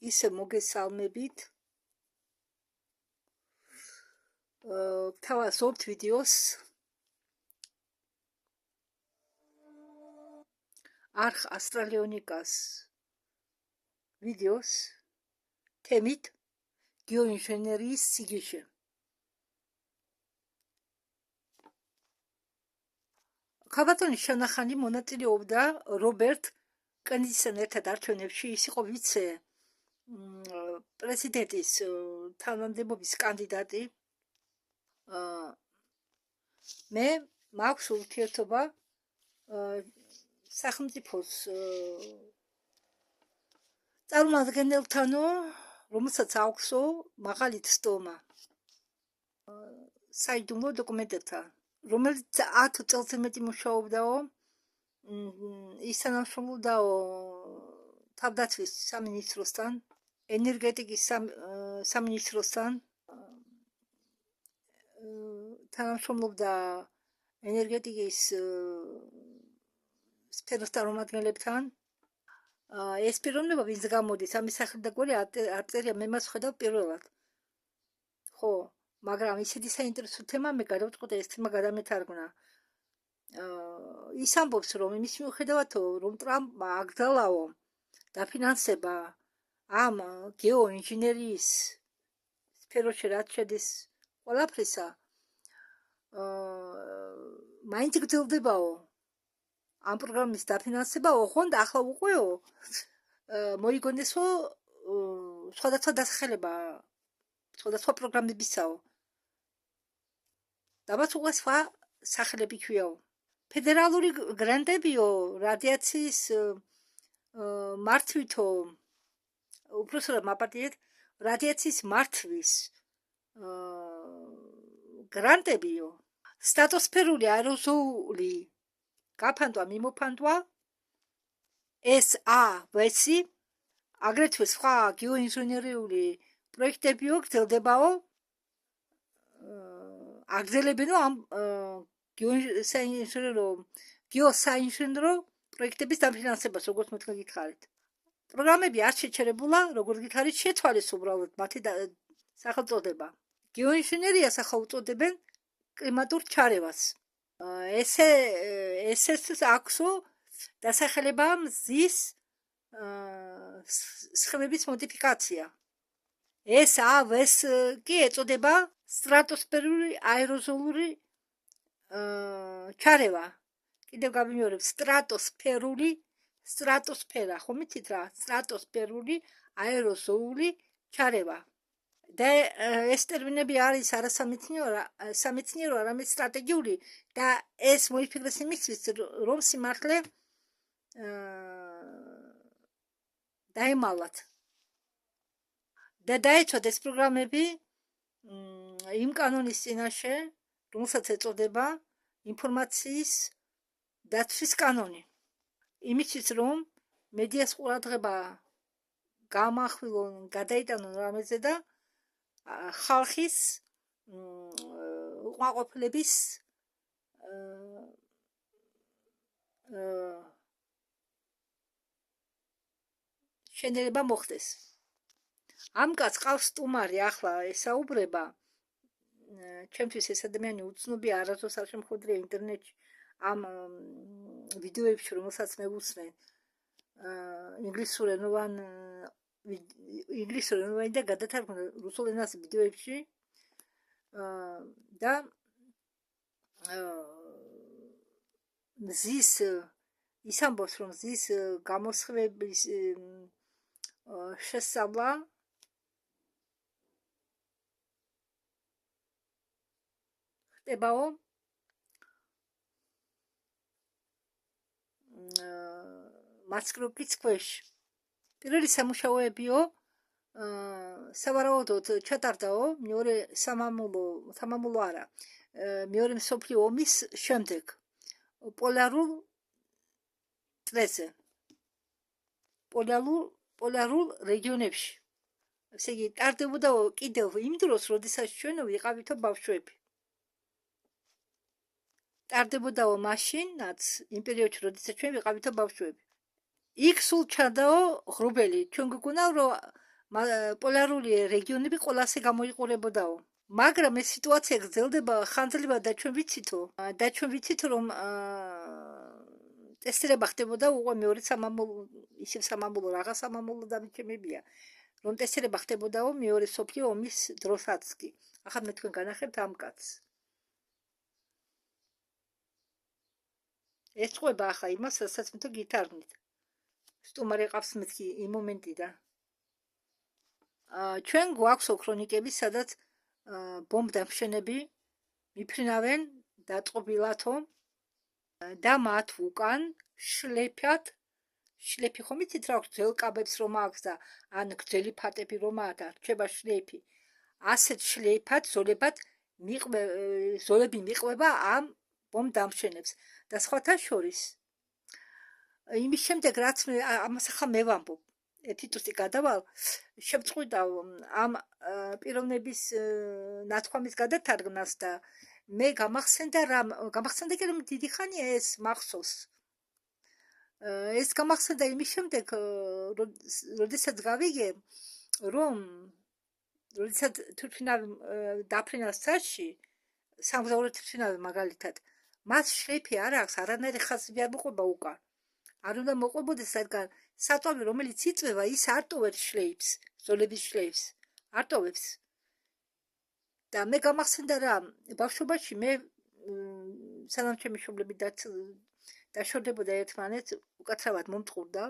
ისე მოგესალმებით. Გთავაზობთ ვიდეოს არხ ასტრალიონიკას ვიდეოს თემით გეოინჟინერიის სიგიჟე. ქალბატონის შანახანი მონაწილეობდა რობერტ კენედისთან ერთად არჩევნებში. ის იყო ვიცე პრეზიდენტის თანამდებობის კანდიდატი. მე მაქვს ურთიერთობა სახელმწიფოს წარმომადგენელთანო, რომელსაც აქვსო მაღალი ცდომა საიდუმლო დოკუმენტებთან, რომელიც 10 წელზე მეტი მუშაობდაო. ის თანამშრომლობდაო თავდაცვის სამინისტროსთან, ენერგეტიკის სამინისტროსთან, თანამშრომლობდა ენერგეტიკის სფეროს წარმომადგენლებთან. ეს პიროვნება ვინც გამოდის ამის სახელი და გვარი არ წერია, მე მას ხედავ პირველად. ხო, მაგრამ ისეთი საინტერესო თემა მე გადავწყვეტე ეს თემა გადამეთარგმნა. ის ამბობს, რომ იმის მიუხედავად, რომ ტრამპმა აკრძალაო დაფინანსება ამ გეოინჟინერიის სფეროში რაც შედის ყველაფრისა, მაინც გრძელდებაო ამ პროგრამის დაფინანსება, ოღონდ ახლა უყვეო მოიგონესო სხვადასხვა დასახელება, სხვადასხვა პროგრამებისაო. დაბაც უკვე სხვა სახელები ქვიაო. ფედერალური გრანტებიო, რადიაციის მართვითო, უпроსტად მაპატიეთ, რადიაციის მართვის გრანტებიო, სტატოსფერული აეროზოლი გაფანტვა, მიმოფანტვა, SA-ვესი, აგრეთვე სხვა გეოინჟინერიული პროექტებიო გრძელდებაო, აგრძელებენო ამ გეოსაინჟინრო პროექტების დაფინანსებას, როგორც მეთქე გითხარით. პროგრამები არ შეჩერებულა, როგორც გითხარით, შეცვალეს უბრალოდ მათი სახელწოდება. გეოინჟინერიას ახლა უწოდებენ კლიმატურ ჩარევას. ეს აქვსო დასახელება მზის სხივების მოდიფიკაცია. SA-ვეს კი ეწოდება სტრატოსფერული აეროზოლური ჩარევა. კიდევ გავიმეორებ, სტრატოსფერა, ხო მითით რა? სტრატოსფერული აეროზოლური ჩარევა. და ეს ტერმინები არის არასამეცნიერო, არამედ სტრატეგიული და ეს მოიფიქრეს იმისთვის, რომ სიმართლე დაემალათ. და დაეცვათ ეს პროგრამები იმ კანონის წინაშე, რომელსაც ეწოდება ინფორმაციის დაცვის კანონი. იმისთვის, რომ მედიას ყურადღება გამახვილონ, გადაიტანონ რამეზე და ხალხის უკმაყოფილების შენელება მოხდეს. ამ კაცს ყავს სტუმარი, ახლა ესაუბრება. ჩემთვის ეს ადამიანი უცნობია, არასდროს არ შემოხვედრია ინტერნეტში ამ ვიდეოებში, რომელსაც მე ვუსმენ ინგლისურენოვანი და გადათარგმნა რუსულ ენაზე ვიდეოებში და მზის ის ამბობს, რომ მზის გამოსხივების შესწავლა ხდებაო მასკროპის ქვეშ. პირველი სამუშაოებიო სავარაუდოდ ჩატარდაო მეორე სამამულო არა, მეორე მსოფლიო ომის შემდეგ პოლარულ წრეზე, პოლარულ რეგიონებში. ესე იგი, ტარდებოდაო კიდევ იმ დროს, როდესაც ჩვენ ვიყავითო ბავშვები. ტარდებოდაო მაშინაც, იმ პერიოდში, როდესაც ჩვენ ვიყავითო ბავშვები. იქ სულ ჩადაო ღრუბელი. ჩვენ გვიგონა, რომ პოლარული რეგიონები ყველაზე გამოიყურებოდაო. მაგრამ ეს სიტუაცია გრძელდება ხანძრებად და ჩვენ ვიცითო რომ ტესტირება ხდებოდა უკვე მეორე სამამულო ისევ სამამულო რაღაც სამამულო დამიჩემებია რომ ტესტირება ხდებოდაო მეორე მსოფლიო ომის დროსაც კი. ახლა მე თქვენ განახებთ ამ კაცს. ეს ყვება ახლა იმას, რასაც მე თვითონ გითარგმნით. სტუმარი ყავს მეთქი იმ მომენტიდან. ჩვენ გვაქვს ოქრონიკები, სადაც ბომბდამშენები მიფრინავენ დაწყობილათო და მათ უკან შლეფი ხომ იცით რა აქვს ძველ კაბებს რომ აქვს და ან გრძელი ფატები რომ აქვს და რჩება შლეფი. ასეთ შლეფად ზოლებად ზოლები მიყვება ამ ბომბდამშენებს და სხვათა შორის იმის შემდეგ რაც მე ამას ახლა მე ვამბობ ერთი წუთი გადავალ შემწყვიტავ ამ პიროვნების ნათქვამის გადათარგმნას და მე გამახსენდა კი რომ დიდი ხანია ეს მახსოვს ეს გამახსენდა იმის შემდეგ როდესაც გავიგე რომ როდესაც თვითმფრინავი დაფრინავს ცაში სამგზავრო თვითმფრინავი მაგალითად მას შლეფი არ აქვს არანაირი ხაზი არ მოყვება უკან არ უნდა მოყვებოდეს რადგან საწვავი რომელიც იწვევა ის არ ტოვებს შლეიფს ზოლების შლეიფს არ ტოვებს და მე გამახსენდა რა ბავშვობაში მე სანამ ჩემი მშობლები დაშორდებოდა ერთმანეთს უკაცრავად მომწყურდა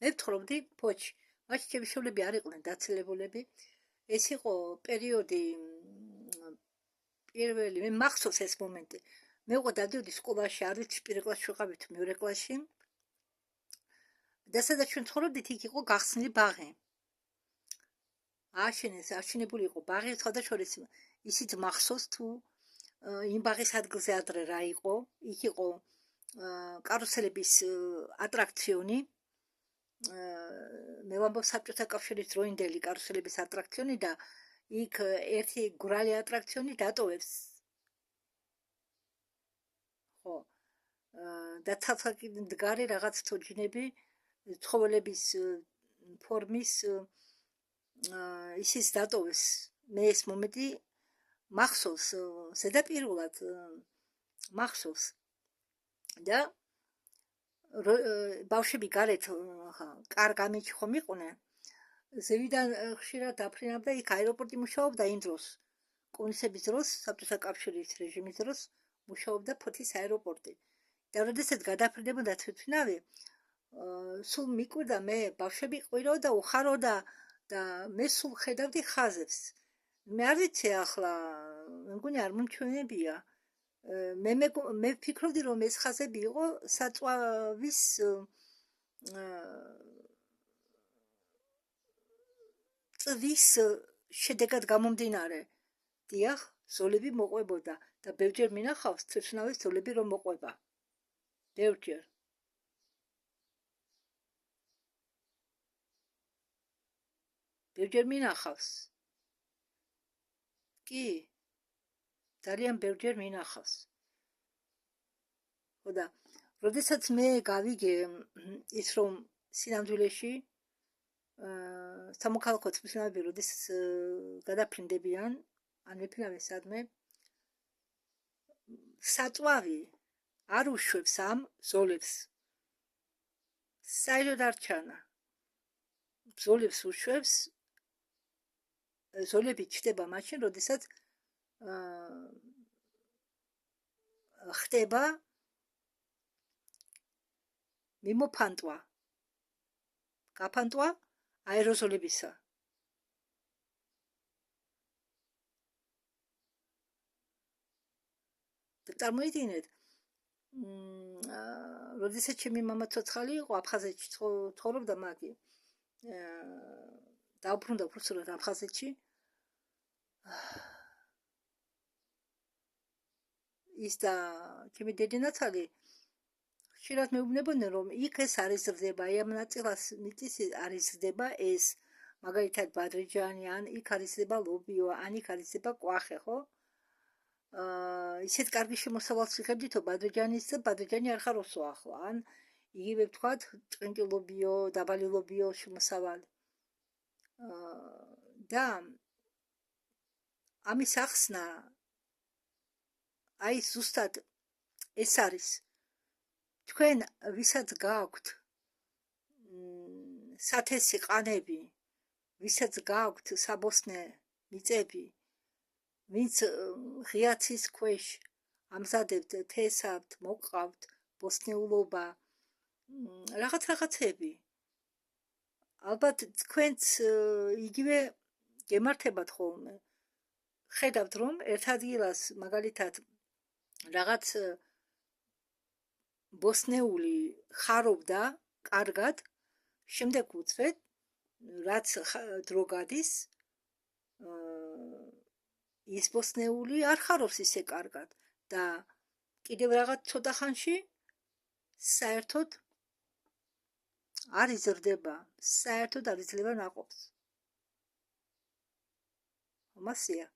მე ვთხრობდი ფოჩი მაშინ ჩემი მშობლები არ იყვნენ დაცილებულები ეს იყო პერიოდი პირველი მე მახსოვს ეს მომენტი მე უკვე დავდიოდი სკოლაში არ ვიცი პირველ კლასში ვიყავით მეორე კლასში და სადაც ჩვენ ცხოვრობდით იქ იყო გახსნილი ბაღი აშენებული იყო ბაღი სხვადასხვა ისიც მახსოვს თუ იმ ბაღის ადგილზე ადრე რა იყო იქ იყო კარუსელების ატრაქციონი მე ვამბობ საბჭოთა კავშირის დროინდელი კარუსელების ატრაქციონი და იქ ერთი გრალი ატრაქციონი დატოვებს ხო და თათაკი მდგარი რაღაც თოჯინები ცხოველების ფორმის ისიც დატოვეს მე ეს მომენტი მახსოვს ზედაპირულად მახსოვს და ბავშვები გარეთ კარგ ამიჩი ხომ იყვნენ ზევიდან ხშირად დაფრინავდა იქ აეროპორტი მუშაობდა იმ დროს კომუნისტების დროს საბჭოთა კავშირის რეჟიმის დროს მუშაობდა ფოთის აეროპორტი და როდესაც გადაფრინდებოდა თვითმფრინავი სულ მიკვირდა მე ბავშვები ყვირო და უხარო და მე სულ ხედავდი ხაზებს მე არ ვიცი ახლა მე მგონი არ მომჩვენებია მე ვფიქრობდი რომ ეს ხაზები იყო საწვავის წვის შედეგად გამომდინარე დიახ ზოლები მოყვებოდა და ბევრჯერ მინახავს თვითმფრინავის ზოლები რომ მოყვება ბევრჯერ მინახავს კი ძალიან ბევრჯერ მინახავს ხო და როდესაც მე გავიგე ის რომ სინამდვილეში სამოქალაქო თვითმფრინავები როდესაც გადაფრინდებიან ან მეფრინავენ სადმე საწვავი არ უშვებს ამ ზოლებს საერთოდ არ ჩანა ზოლებს უშვებს ზოლები ჩდება მაშინ როდესაც ხდება მიმოფანტვა გაფანტვა აეროზოლებისა და წარმოიდგინეთ როდესაც ჩემი მამა ცოცხალი იყო აფხაზეთში ცხოვრობდა მაგი დაუბრუნდა უბრალოდ აფხაზეთში ის და ჩემი დედენაცალი ხშირად მეუბნებოდნენ რომ იქ ეს არ იზრდება აი ამ ნაწილას მიწის არ იზრდება ეს მაგალითად ბადრიჯანი ან იქ არ იზრდება ლობიო ან იქ არ იზრდება კვახე ხო ისეთ კარგი შემოსავალს ვიხებდითო ბადრიჯანის და ბადრიჯანი არ ხაროსო ახლა ან იგივე ვთქვათ ჭყინტილობიო დაბალი ლობიო შემოსავალი და ამის ახსნა აი ზუსტად ეს არის თქვენ ვისაც გააქვთ სათესი ყანები, ვისაც გააქვთ საბოსნე მიწები, ვინც ღიაცის ქვეშ ამზადებთ, თესავთ, მოყავთ, ბოსნეულობა, რაღაცები. ალბათ თქვენც იგივე გემართებათ ხოლმე. ხედავთ რომ ერთ ადგილას მაგალითად რაღაც ბოსნეული ხარობდა კარგად, შემდეგ უცვეთ, რაც დრო გადის, ის ბოსნეული არ ხარობს ისე კარგად და კიდევ რაღაც ცოტა ხანში საერთოდ არ იზრდება, საერთოდ არ იძლევა ნაყოფს. ამასია.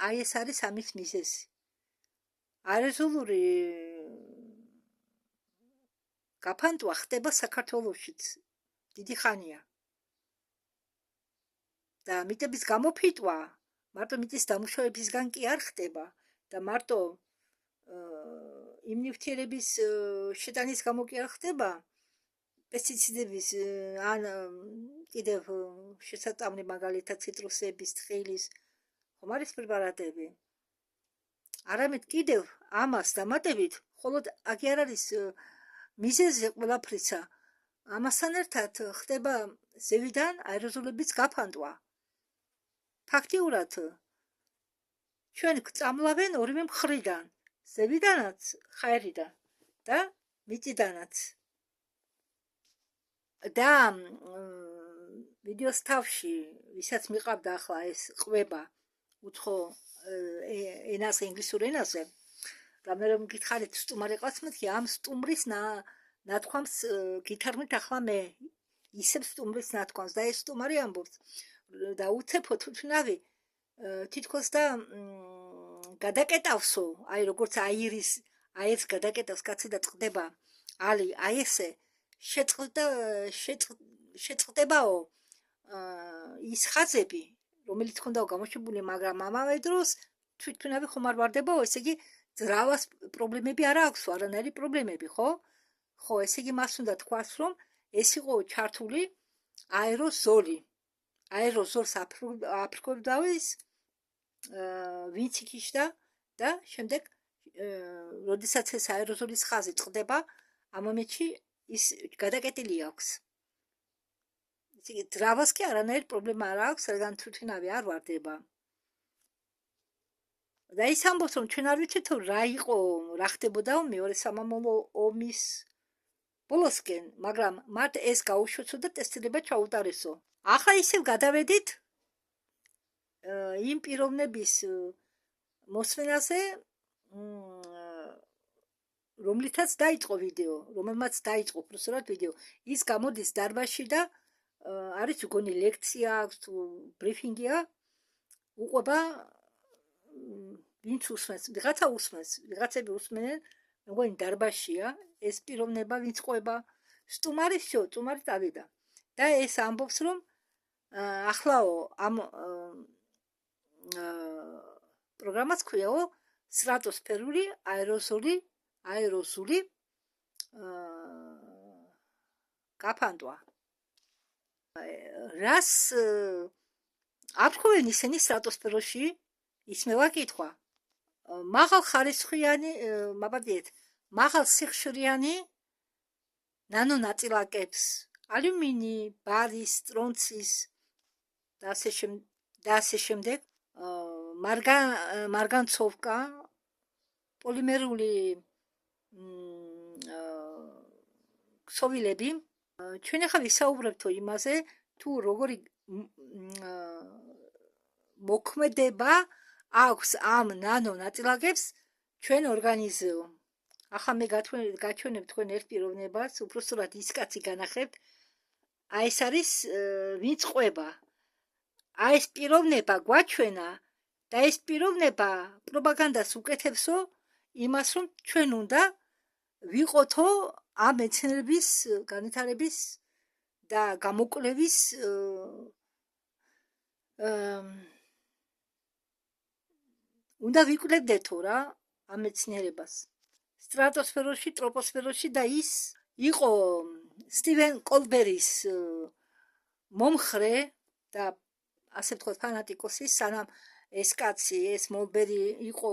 აი ეს არის ამის მიზეზი. არეზოლური გაფანტვა ხდება საქართველოშიც დიდი ხანია. და მიწების გამოფიტვა მარტო მიწის დამუშავებისგან კი არ ხდება და მარტო იმ ნივთიერების შეტანის გამო კი არ ხდება, პესტიციდების ან კიდევ შესაწამლი მაგალითად ციტრუსების, თხილის, ხომ არის პრეპარატები. არამედ კიდევ ამას დამატებით, მხოლოდ აქ არ არის მიზეზი ყველაფრისა. ამასთან ერთად ხდება ზევიდან აეროზოლების გაფანტვა. ფაქტიურად ჩვენ გვწამლავენ ორივე მხრიდან, ზევიდანაც, ხაერიდან და მიწიდანაც. და ვიდეოს თავში, ვისაც მიყავდა ახლა ეს ყვება უცხო ენაზე, ინგლისურ ენაზე, რამე რომ გითხარით სტუმარი ყავს მეთქი, ამ სტუმრის ნათქვამს გითარგმნით ახლა მე ისევ სტუმრის ნათქვამს და ეს სტუმარი ამბობს და უცებო თვითნავი თითქოს და გადაკეტავსო, აი როგორც აირს გადაკეტავს კაცი და წყდება ალი, აი ესე შეწყდებაო ის ხაზები, რომელიც ხონდაო გამოშვებული, მაგრამ ამავე დროს თვითმფრინავი ხომ არ ვარდებაო, ესე იგი ძრავას პრობლემები არ აქვს, არანაირი პრობლემები, ხო? ხო, ესე იგი მას უნდა თქვას, რომ ეს იყო ჩართული აეროზოლი. აეროზოლს აფრქვევდავის ვინც იქიშდა და შემდეგ როდესაც ეს აეროზოლის ხაზი წყდება, ამ მომენტში ის გადაკეტილი აქვს. ესე იგი ძრავას კი არანაირი პრობლემა არ აქვს, რადგან თვითმფრინავი არ ვარდება. და ის ამბობს, რომ ჩვენ არ ვიცით რა იყო, რა ხდებოდა მეორე სამამულო ომის ბოლოსკენ, მაგრამ მათ ეს გაუშვეცო და ტესტირება ჩაუტარესო. ახლა ისევ გადავედით იმ პიროვნების მოსმენაზე, რომლითაც დაიწყო ვიდეო, რომელმაც დაიწყო პროფესორად ვიდეო. ის გამოდის დარბაზში და არის მგონი ლექცია აქვს თუ ბრიფინგია, უყვება ვინც უსმენს, ვიღაცა უსმენს, ვიღაცები უსმენენ, მგონი დარბაზშია ეს პიროვნება ვინც ყვება, სტუმარი წავიდა. და ეს ამბობს, რომ ახლაო ამ პროგრამას ქვიაო სტრატოსფერული აეროზული გაფანტვა. რას აფრქვევენ ისინი სტრატოსფეროში? ისმევა კითხვა. მაღალ სიხშირიანი ნანონაწილაკებს, ალუმინი, ბარის, სტრონცის და ასე შემდეგ, მარგანცოვკა, პოლიმერული ქსოვილები. ჩვენ ახლა ვისაუბრებთო იმაზე, თუ როგორი მოქმედება აქვს ამ ნანონაწილაკებს ჩვენ ორგანიზმზე. ახლა მე გაჩვენებ თქვენ ერთ პიროვნებას, უпроსტად ის კაცი განახებთ. აი ეს არის ვინც ყვება. აი ეს პიროვნება გვაჩვენა და ეს პიროვნება პროპაგანდას უკეთებსო იმას, რომ ჩვენ უნდა ვიყოთო ამ მეცნიერების განვითარების და გამოკვლევის უნდა ვიკვლევდეთო რა ამ მეცნიერებას. სტრატოსფეროში, ტროპოსფეროში და ის იყო სტივენ კოლბერის მომხრე და ასე ვთქვათ ფანატიკოსი, სანამ ეს კაცი, ეს მოლბერი იყო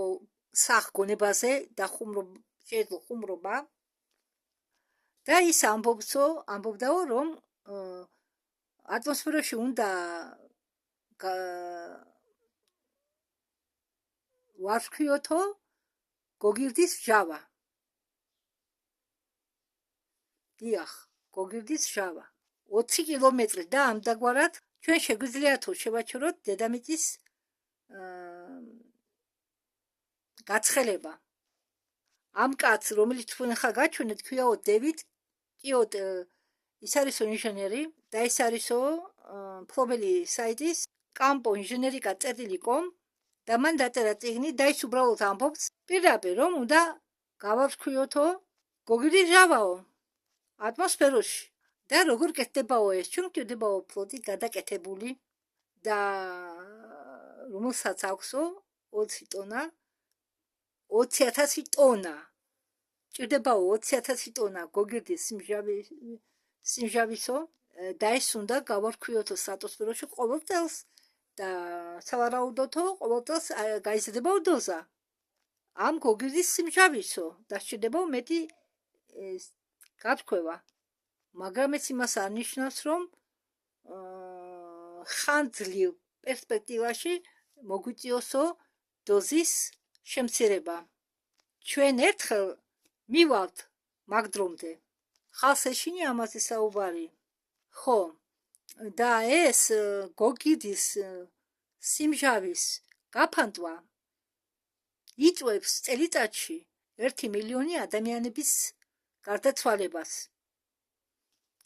სახ გონებაზე და შეეძლო ხუმრობა და ის ამბობდაო, რომ ატმოსფეროში უნდა ვარსქიოთო გოგირდის ჟავა. დიახ, გოგირდის ჟავა. 20 კილომეტრი და ამდაგვარად ჩვენ შეგვიძლიათო შევაჩეროთ დედამიწის გაცხელება. ამ კაცს, რომელიც თქვენ ხა გაჩვენეთ, ქვიაო დევიდ კიოტ, ის არისო ინჟინერი და ის არისო მფლობელი საიტის კამპო ინჟენერიკა წერტილი.com და მან დაწერა წიგნი და ის უბრალოდ ამბობს პირდაპირ, რომ უნდა გავარსქიოთო გოგირდის ჟავაო ატმოსფეროში და როგორ კეთდებაო ეს, ჩვენ გვჭირდებაო ფლოტი გადაკეთებული და რომელსაც აქვსო 20 ტონა 20,000 ტონა ჭირდებაო 20,000 ტონა გოგირდის სიმჟავისო და ეს უნდა გავარქვიოთო სტრატოსფეროში ყოველ წელს და სავარაუდოთო ყოველ წელს გაიზრდებაო დოზა ამ გოგირდის სიმჟავისო და სჭირდებაო მეტი გაფრქვევა, მაგრამ ეს იმას არ ნიშნავს, რომ ხანძლივ პერსპექტივაში მოგვიწიოსო დოზის შემცირება. ჩვენ ერთხელ მივალთ მაგ დრომდე. ხალხს ეშინია ამაზე საუბარი. ხო, და ეს გოგირდის სიმჟავის გაფანტვა იწვევს წელიწადში 1 მილიონი ადამიანების გარდაცვალებას.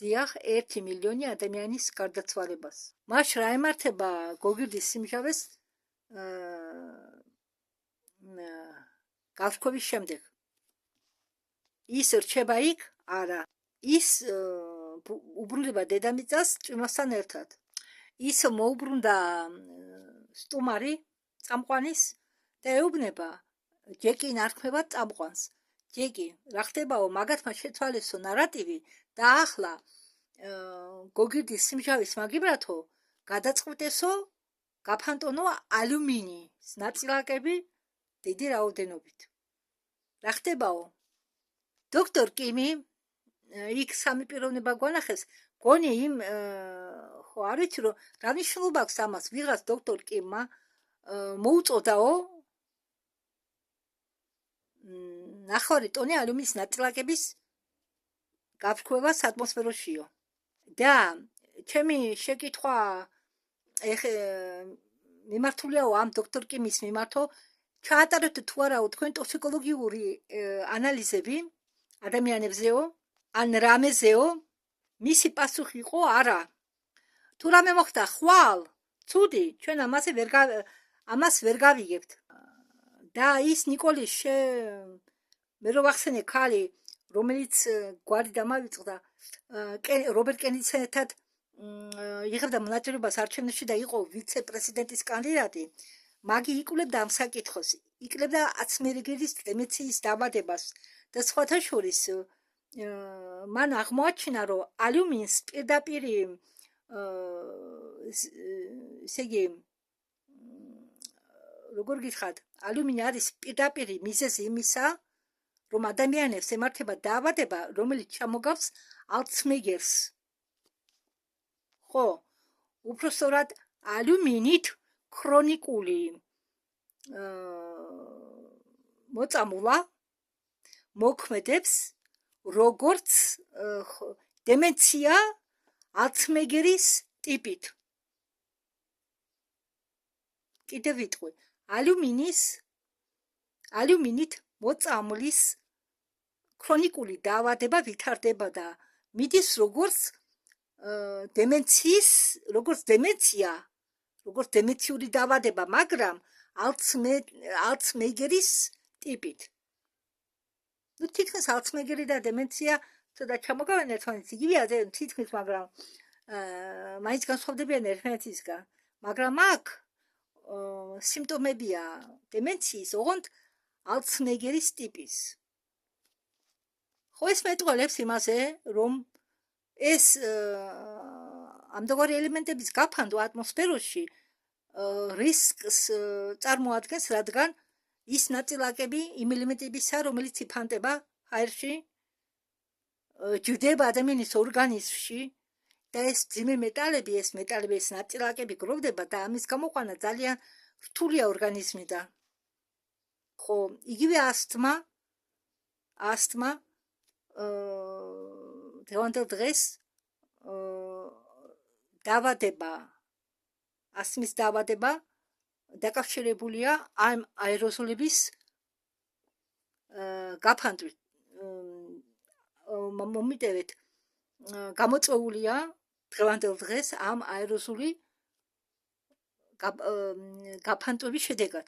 დიახ, 1 მილიონი ადამიანის გარდაცვალებას. მას რა ემართება გოგირდის სიმჟავეს გავსკვების შემდეგ. ის რჩება იქ? არა. ის უბრუნდება დედამიწას წვიმასთან ერთად. ის მოუბრუნდა სტუმარი წამყვანის და ეუბნება ჯეკი ნარქმევად წამყვანს. ჯეკი, რა ხდებაო, მაგათმა შეცვალესო ნარატივი და ახლა გოგირდის სიმჟავის მაგიბრათო გადაწყვეტესო გაფანტონო ალუმინის ნაწილაკები დიდი რაოდენობით. რა ხდებაო? დოქტორ კიმი იქ სამი პიროვნება გვანახეს, გონი იმ ხო არ ვიცი რომ რა მნიშვნელობა აქვს ამას, ვიღაც დოქტორ კიმმა მოუწოდაო 9 ტონი ალუმინის ნაწილაკების გაფრქვევას ატმოსფეროშიო. და ჩემი შეკითხვა მიმართულიაო ამ დოქტორ კიმის მიმართო, ჩაატარეთ თუ არაო თქვენ ტოქსიკოლოგიური ანალიზები ადამიანებზეო, ან რამეზეო? მისი პასუხი იყო არა. თუ რამე მოხდა ხვალ, ცუდი, ჩვენ ამას ვერ გავიგებთ. და ის ნიკოლის მე რო ვახსენე ქალი, რომელიც გვარი დამავიწყდა რობერტ კენედისთან ერთად იღებდა მონაწილეობას არჩევნებში და იყო ვიცე-პრეზიდენტის კანდიდატი, მაგი იკვლევდა ამ საკითხს, იკვლევდა აცმერიგერის დემენციის დავადებას და სხვათა შორის მან აღმოაჩინა, რომ ალუმინს პირდაპირ ესე იგი როგორ გითხრათ, ალუმინი არის პირდაპირ მიზეზი იმისა, რომ ადამიანებს ემართება დაავადება, რომელიც ჩამოგავს ალცჰეიმერს. ხო, უпростоრად ალუმინით ქრონიკული მოწამვლა მოქმედებს როგორც დემენცია ალცჰეიმერის ტიპით. კიდევ ვიტყვი, ალუმინით მოწამვლის ქრონიკული დაავადება ვითარდება და მიდის როგორც დემენციური დაავადება, მაგრამ ალცჰეიმერის ტიპით. თითქმის ალცჰეიმერი და დემენცია ცოტა ჩამოგავენ ერთმანეთს, იგივეა თითქმის, მაგრამ მაინც განსხვავდებიან ერთმანეთისგან, მაგრამ აქ სიმპტომებია დემენციის, ოღონდ ალცჰაიმერის ტიპის. ხო, ეს მეტყველებს იმაზე, რომ ეს ამდაღარი ელემენტების გაფანტვა ატმოსფეროში რისკს წარმოადგენს, რადგან ის ნაწილაკები იმ ელემენტებისა, რომელიც იფანტება ჰაერში, ჯვდება ადამიანის ორგანიზმში და ეს ძიმე მეტალები, ეს ნაწილაკები გროვდება და ამის გამოყვანა ძალიან რთულია ორგანიზმიდან. ხო, იგივე ასთმა დღევანდელ დღეს ასთმის დაავადება დაკავშირებულია ამ აეროზოლების გაფანტვით. მომიტევეთ, გამოწვეულია დღევანდელ დღეს ამ აეროზული გაფანტვების შედეგად.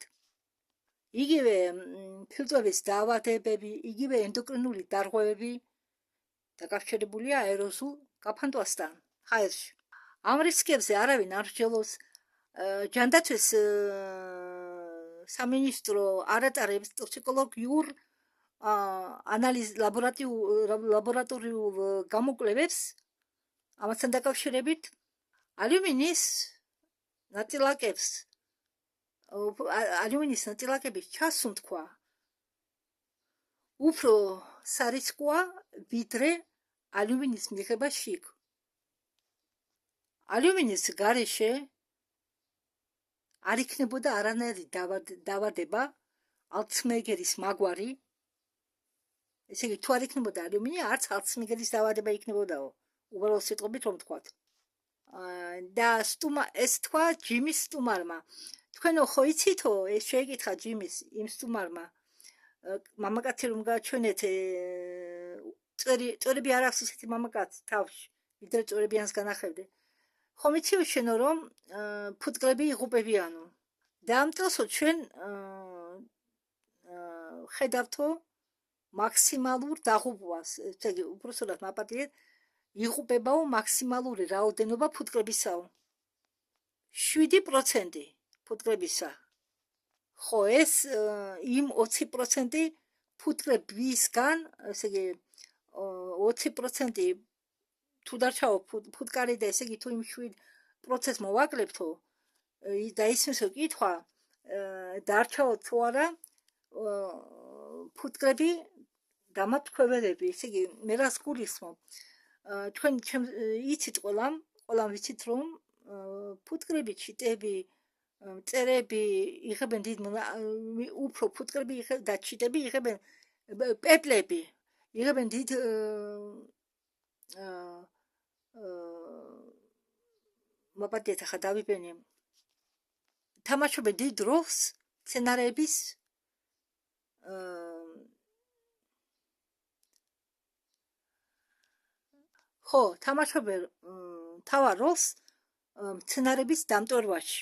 იგივე ფილტვების დაავადებები, იგივე ენდოკრინული დარღვევები დაკავშირებულია აეროზულ გაფანტვასთან ჰაერში. ამ რისკებზე არავინ არ მსჯელობს. ჯანდაცვის სამინისტრო არ ატარებს ტოქსიკოლოგიურ ლაბორატორიულ გამოკვლევებს ამასთან დაკავშირებით. ალუმინის ნაწილაკების ჩასუნთქვა უფრო სარისკოა, ვიდრე ალუმინის მიღება შიგ. ალუმინის გარეშე არ იქნებოდა არანაირი დაავადება, ალცჰაიმერის მაგვარი. ესე იგი, თუ არ იქნებოდა ალუმინი, არც ალცჰაიმერის დაავადება იქნებოდაო, უბრალოდ სიტყვებით რომ ვთქვათ. და ეს თქვა ჯიმის სტუმარმა. თქვენო ხო იცითო, ეს შეეკითხა ჯიმის იმ სტუმარმა, მამაკაცი რომ გააჩვენეთ, წვერები არ აქვს ისეთი მამაკაცი თავში, ვიდრე წვერებიანს განახევდე. ხომ იციო შენო, რომ ფუტკრები იღუპებიანო. და ამ წელსო ჩვენ ხედავთო მაქსიმალურ დაღუპვას, ესე იგი, უпроსტად მაპატიეთ, იღუპებაო მაქსიმალური რაოდენობა ფუტკრებისაო. 7% ფუტკრებისა. ხო, ეს იმ 20% ფუტკრებისგან, ესე იგი, 20% თუ დარჩაო ფუტკარი და ესე იგი, თუ იმ 7%-ს მოვაკლებთო და ისმის კითხვა, დარჩაო თუ არა ფუტკრები და მათ ქვევერები, ესე იგი, მე რას გულისხმობ. თქვენ იცით ყველამ ვიცით, რომ ფუტკრები, ჩიტები, მწერები იღებენ უფრო ფუტკრები და ჩიტები იღებენ, პეპლები იღებენ დიდ მაპატიეთ, ახლა დავიბენე, თამაშობენ დიდ როლს სცენარების ხო, თამაშობენ მთავარ როლს სცენარების დამტვერვაში.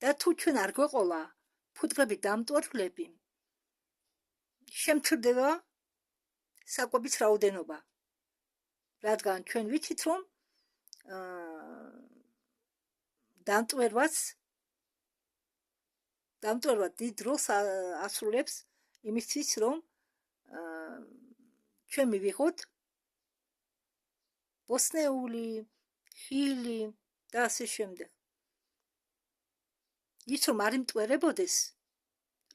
და თუ ჩვენ არ გვეყოლა ფუტკრები დამტვერვლები, შემცირდება საკვების რაოდენობა. რადგან ჩვენ ვიცით, რომ დამტვერვა დიდ როლს ასრულებს იმისთვის, რომ ჩვენ მივიღოთ ბოსნეული, ხილი და ასე შემდეგ. ის რომ არ იმტვერებოდეს,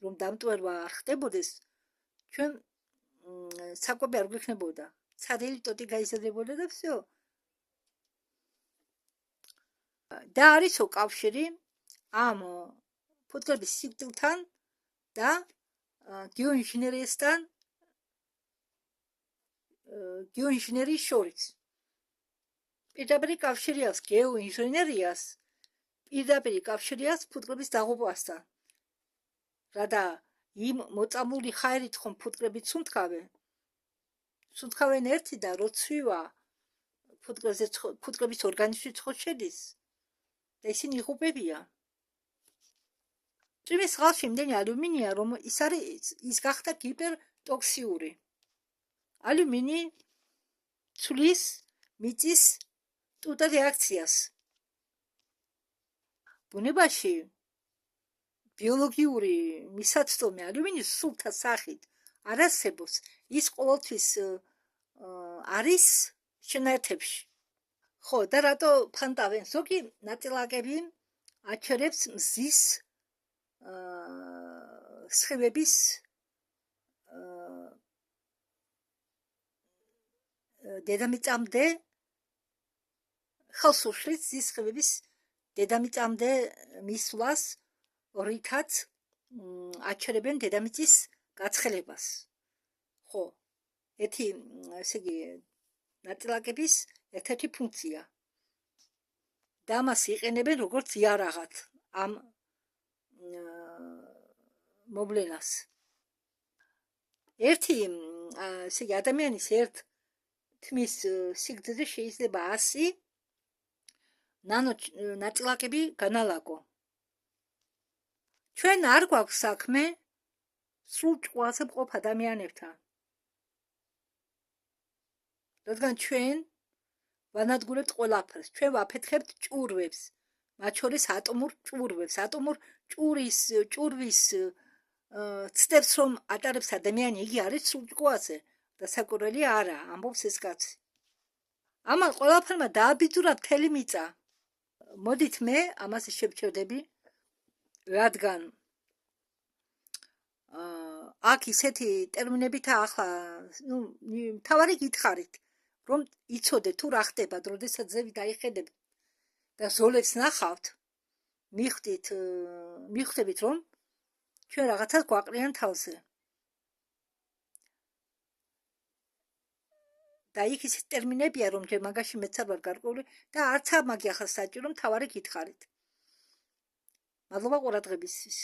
რომ დამტვერვა არ ხდებოდეს, ჩვენ საკვები არ გვექნებოდა. ცარიელი ტოტი გაიზრდებოდა და всё. და არისო კავშირი ამ ფუტკრების სიკვდილთან და გეოინჟინერიის შორის. პირდაპირი კავშირი აქვს გეოინჟინერიას, პირდაპირი კავშირი აქვს ფუტკრების დაღუპვასთან. რადა იმ მოწამლული ჰაერით ხომ ფუტკრები სუნთქავენ ერთი და რო ცვივა ფუტკრების ორგანიზმში ხო შედის და ისინი იღუპებიან. წვიმის წყალში იმდენი ალუმინია, რომ ის გახდა ჰიპერტოქსიური. ალუმინი ცვლის მიწის ტუტე რეაქციას. ბუნებაში ბიოლოგიური მისაწვდომი ალუმინის სულთა სახით არ არსებობს. ის ყოველთვის არის შენაერთებში. ხო, და რატო ფანტავენ? ზოგი ნაწილაკები აჩერებს მზის სხივების დედამიწამდე ხელს უშლის მზის სხივების დედამიწამდე მისვლას, რითაც აჩერებენ დედამიწის გაცხელებას. ხო, ეთი ესე იგი ნაწილაკების ერთ-ერთი ფუნქცია. და მას იყენებენ როგორც იარაღად ამ მოვლენას. ერთი ესე იგი ადამიანის ერთ თმის სიგრძეზე შეიძლება 100 ნანო ნაწილაკები განალაგო. ჩვენ არ გვაქვს საქმე სრულ ჭყვაზე მყოფ ადამიანებთან. რადგან ჩვენ ვანადგურებთ ყველაფერს, ჩვენ ვაფეთქებთ ჭურვებს, მათ შორის ატომურ ჭურვებს. ატომურ ჭურვის ცდებს რომ ატარებს ადამიანი, იგი არის სრულ ჭყვაზე და საკურველი არა, ამბობს ეს კაცი. ამან ყველაფერმა დააბიძურა მთელი მიწა. მოდით მე ამას შევჩერდები, რადგან აქ ისეთი ტერმინებით ახლა მთავარი გითხარით, რომ იცოდე თუ რა ხდება, როდესაც ზევი დაიხედებთ და ზოლებს ნახავთ, მიხვდებით, რომ ჩვენ რაღაცას გვაყრიან თავზე. და იქ ისეთ ტერმინებია, რომ ჯერ მაგაში მეც არ ვარ გარკვეული და არც ამაგი ახლა საჭირო, მთავარი გითხარით. მადლობა ყურადღებისთვის.